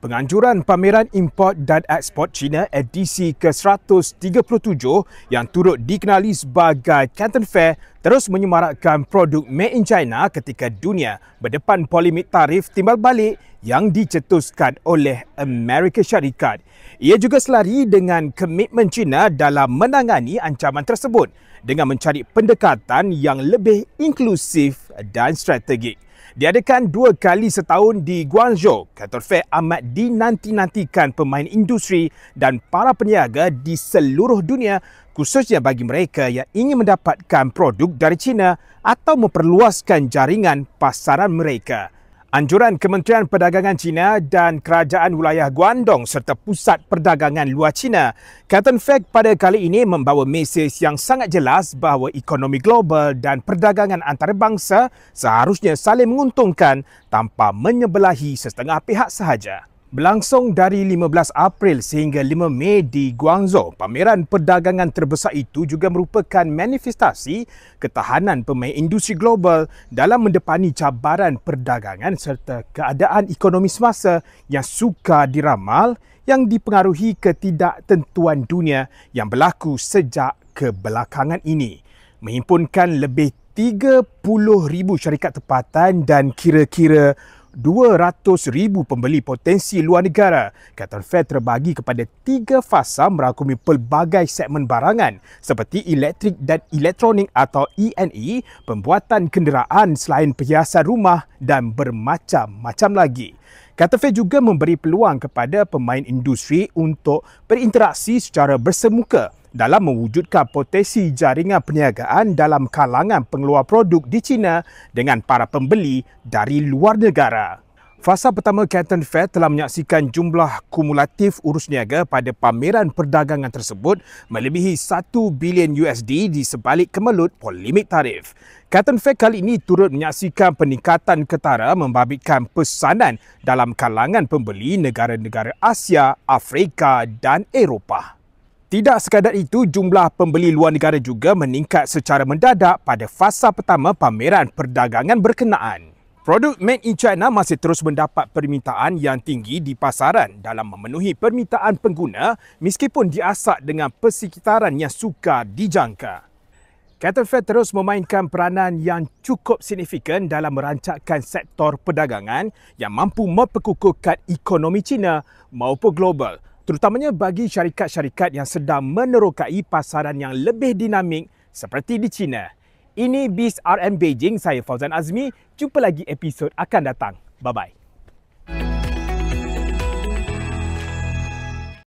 Penganjuran pameran import dan ekspor China edisi ke-137 yang turut dikenali sebagai Canton Fair terus menyemarakkan produk Made in China ketika dunia berdepan polemik tarif timbal balik yang dicetuskan oleh Amerika Syarikat. Ia juga selari dengan komitmen China dalam menangani ancaman tersebut dengan mencari pendekatan yang lebih inklusif dan strategik. Diadakan 2 kali setahun di Guangzhou, Canton Fair amat dinanti-nantikan pemain industri dan para peniaga di seluruh dunia, khususnya bagi mereka yang ingin mendapatkan produk dari China atau memperluaskan jaringan pasaran mereka. Anjuran Kementerian Perdagangan China dan Kerajaan Wilayah Guangdong serta Pusat Perdagangan Luar China, Canton Fair pada kali ini membawa mesej yang sangat jelas bahawa ekonomi global dan perdagangan antarabangsa seharusnya saling menguntungkan tanpa menyebelahi setengah pihak sahaja. Berlangsung dari 15 April sehingga 5 Mei di Guangzhou, pameran perdagangan terbesar itu juga merupakan manifestasi ketahanan pemain industri global dalam mendepani cabaran perdagangan serta keadaan ekonomi semasa yang sukar diramal yang dipengaruhi ketidaktentuan dunia yang berlaku sejak kebelakangan ini. Menghimpunkan lebih 30,000 syarikat tempatan dan kira-kira 200,000 pembeli potensi luar negara. Canton Fair terbagi kepada 3 fasa merangkumi pelbagai segmen barangan seperti elektrik dan elektronik atau E&E, pembuatan kenderaan selain perhiasan rumah dan bermacam-macam lagi. Canton Fair juga memberi peluang kepada pemain industri untuk berinteraksi secara bersemuka dalam mewujudkan potensi jaringan perniagaan dalam kalangan pengeluar produk di China dengan para pembeli dari luar negara. Fasa pertama Canton Fair telah menyaksikan jumlah kumulatif urus niaga pada pameran perdagangan tersebut melebihi $1 bilion di sebalik kemelut polemik tarif. Canton Fair kali ini turut menyaksikan peningkatan ketara membabitkan pesanan dalam kalangan pembeli negara-negara Asia, Afrika dan Eropah. Tidak sekadar itu, jumlah pembeli luar negara juga meningkat secara mendadak pada fasa pertama pameran perdagangan berkenaan. Produk Made in China masih terus mendapat permintaan yang tinggi di pasaran dalam memenuhi permintaan pengguna meskipun diasak dengan persekitaran yang sukar dijangka. Canton Fair terus memainkan peranan yang cukup signifikan dalam merancangkan sektor perdagangan yang mampu memperkukuhkan ekonomi China maupun global, terutamanya bagi syarikat-syarikat yang sedang menerokai pasaran yang lebih dinamik seperti di China. Ini Biz RM Beijing, saya Fauzan Azmi. Jumpa lagi episod akan datang. Bye-bye.